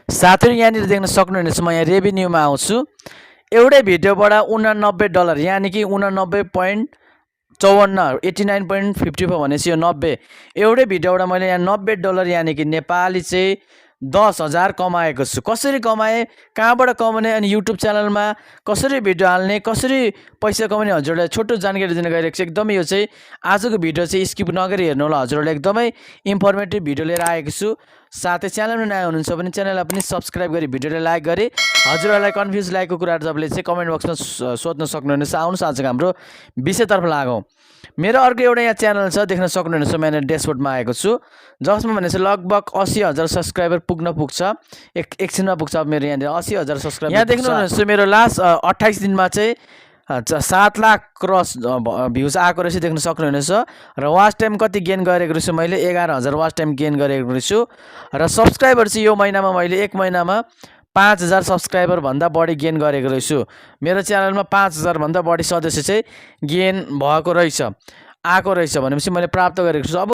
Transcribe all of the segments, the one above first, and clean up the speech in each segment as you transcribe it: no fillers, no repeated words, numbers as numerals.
साथै यहाँनिर देख्न सक्नुहुनेछ म यहाँ रेभिन्यूमा आउँछु। एउटै भिडियोबाट $89 यानि कि 89.54 89.54 भनेपछि यो 90 एउटै भिडियोबाट मैले यहाँ $90 यानि कि नेपाली चाहिँ 10,000 कमाएको छु। कसरी कमाएँ, कहाँबाट कमाउने अनि युट्युब च्यानलमा कसरी भिडियो हाल्ने, कसरी पैसा कमाउने हजुरहरूलाई छोटो जानकारी दिन गइरहेको छु। एकदमै यो चाहिँ आजको भिडियो चाहिँ स्किप नगरी हेर्नु होला। हजुरहरूलाई एकदमै इन्फर्मेटिभ भिडियो लिएर आएको छु। साथै च्यानलमा नयाँ हुनुहुन्छ भने च्यानललाई पनि सब्स्क्राइब गरी भिडियोलाई लाइक गरी हजुरहरूलाई कन्फ्युज लागेको कुराहरू तपाईँले चाहिँ कमेन्ट बक्समा सोध्न सक्नुहुनेछ। आउनुहोस् आजको हाम्रो विषयतर्फ लागौँ। मेरो अर्को एउटा यहाँ च्यानल छ, देख्न सक्नुहुनेछ म यहाँ ड्यासबोर्डमा आएको छु, जसमा भने चाहिँ लगभग 80,000 सब्सक्राइबर पुग्छ। एकछिनमा पुग्छ। अब मेरो यहाँनिर 80,000 सब्सक्राइबर यहाँ देख्नुहुनेछ। मेरो लास्ट 28 दिनमा चाहिँ 7 लाख क्रस भ्युज आएको रहेछ, देख्न सक्नुहुनेछ। र वाच टाइम कति गेन गरेको रहेछु मैले, 11,000 वाच टाइम गेन गरेको रहेछु। र सब्सक्राइबर चाहिँ यो महिनामा मैले एक महिनामा 5,000 सब्सक्राइबर भन्दा बढी गेन गरेको रहेछु। मेरो च्यानलमा 5,000 भन्दा बढी सदस्य चाहिँ गेन भएको रहेछ, आएको रहेछ भनेपछि मैले प्राप्त गरेको छु। अब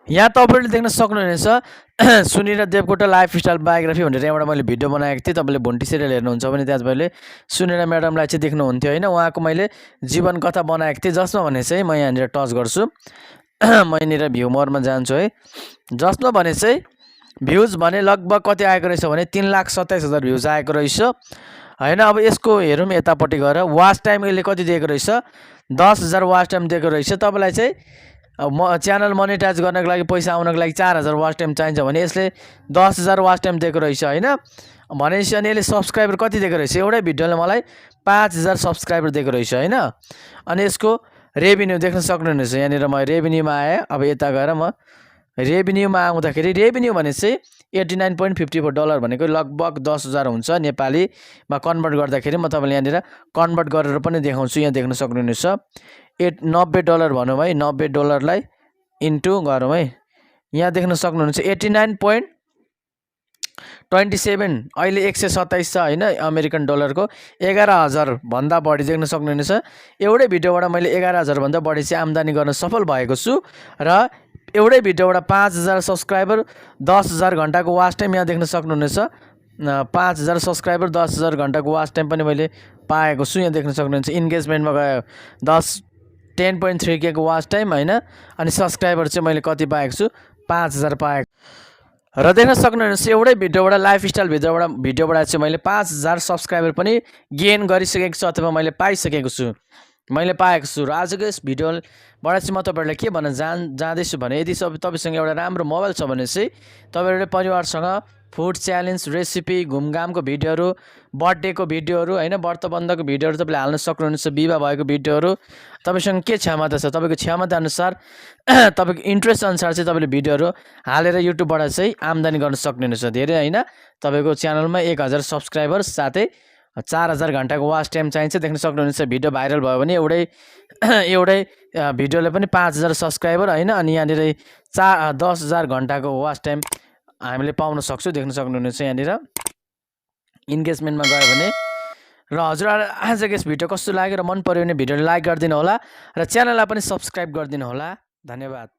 यहाँ तपाईँले देख्न सक्नुहुनेछ सुनिरा देवकोटा लाइफस्टाइल बायोग्राफी भनेर एउटा मैले भिडियो बनाएको थिएँ। तपाईँले भुन्टी सिरियल हेर्नुहुन्छ भने त्यहाँ तपाईँले सुनिरा म्याडमलाई चाहिँ देख्नुहुन्थ्यो होइन। उहाँको मैले जीवन कथा बनाएको थिएँ, जसमा भने चाहिँ म यहाँनिर टच गर्छु। म यहाँनिर भ्यू मोरमा जान्छु है। जसमा भने चाहिँ भ्युज भने लगभग कति आएको रहेछ भने 3,27,000 भ्युज आएको रहेछ होइन। अब यसको हेरौँ यतापट्टि गएर वाच टाइम यसले कति दिएको रहेछ, 10,000 वाच टाइम दिएको रहेछ। तपाईँलाई चाहिँ च्यानल मोनेटाइज गर्नको लागि पैसा आउनको लागि 4,000 वाच टाइम चाहिन्छ भने यसले 10,000 वाच टाइम दिएको रहेछ होइन। भनेपछि अनि यसले सब्सक्राइबर कति दिएको रहेछ, एउटै भिडियोले मलाई 5,000 सब्सक्राइबर दिएको रहेछ होइन। अनि यसको रेभिन्यू देख्न सक्नुहुनेछ। यहाँनिर म रेभिन्यूमा आएँ। अब यता गएर म रेभिन्यूमा आउँदाखेरि रेभिन्यू भने चाहिँ $89.54 भनेको लगभग 10,000 हुन्छ नेपालीमा कन्भर्ट गर्दाखेरि। म तपाईँले यहाँनिर कन्भर्ट गरेर पनि देखाउँछु। यहाँ देख्न सक्नुहुनेछ $90 भनौँ है, $90 इन्टु गरौँ है। यहाँ देख्न सक्नुहुनेछ 89.27 अहिले 127 छ होइन अमेरिकन डलरको। 11,000 भन्दा बढी देख्न सक्नुहुनेछ। एउटै भिडियोबाट मैले 11,000 भन्दा बढी चाहिँ आम्दानी गर्न सफल भएको छु। र एउटै भिडियोबाट 5,000 सब्सक्राइबर 10,000 घन्टाको वाच टाइम यहाँ देख्न सक्नुहुनेछ। 5,000 सब्सक्राइबर 10,000 घन्टाको वाच टाइम पनि मैले पाएको छु। यहाँ देख्न सक्नुहुन्छ। इन्गेजमेन्टमा गयो 10.3K को वाच टाइम होइन। अनि सब्सक्राइबर चाहिँ मैले कति पाएको छु, 5,000 पाएको। र देख्न सक्नुहुनेछ एउटै भिडियोबाट लाइफस्टाइल भिडियोबाट चाहिँ मैले 5,000 सब्सक्राइबर पनि गेन गरिसकेको छु अथवा मैले पाइसकेको छु, मैले पाएको छु। र आजको यस भिडियोबाट चाहिँ म तपाईँहरूलाई के भन्न जाँदैछु भने यदि तपाईँसँग एउटा राम्रो मोबाइल छ भने चाहिँ तपाईँहरूले परिवारसँग फुड च्यालेन्ज, रेसिपी, घुमघामको भिडियोहरू, बर्थडेको भिडियोहरू होइन, व्रतबन्धको भिडियोहरू तपाईँले हाल्न सक्नुहुनेछ। विवाह भएको भिडियोहरू तपाईँसँग के क्षमता छ, तपाईँको क्षमता अनुसार तपाईँको इन्ट्रेस्ट अनुसार चाहिँ तपाईँले भिडियोहरू हालेर युट्युबबाट चाहिँ आम्दानी गर्न सक्नुहुनेछ धेरै होइन। तपाईँको च्यानलमा 1,000 सब्सक्राइबर साथै 4,000 घन्टाको वाच टाइम चाहिन्छ। देख्न सक्नुहुनेछ भिडियो भाइरल भयो भने एउटै भिडियोले पनि 5,000 सब्सक्राइबर होइन। अनि यहाँनिर 10,000 घन्टाको वाच टाइम हामीले पाउन सक्छौँ। देख्न सक्नुहुनेछ यहाँनिर इन्गेजमेन्टमा गयो भने। र हजुरहरूलाई आजको यस भिडियो कस्तो लाग्यो र मन पर्यो भने भिडियोलाई लाइक गरिदिनु होला र च्यानललाई पनि सब्सक्राइब गरिदिनु होला। धन्यवाद।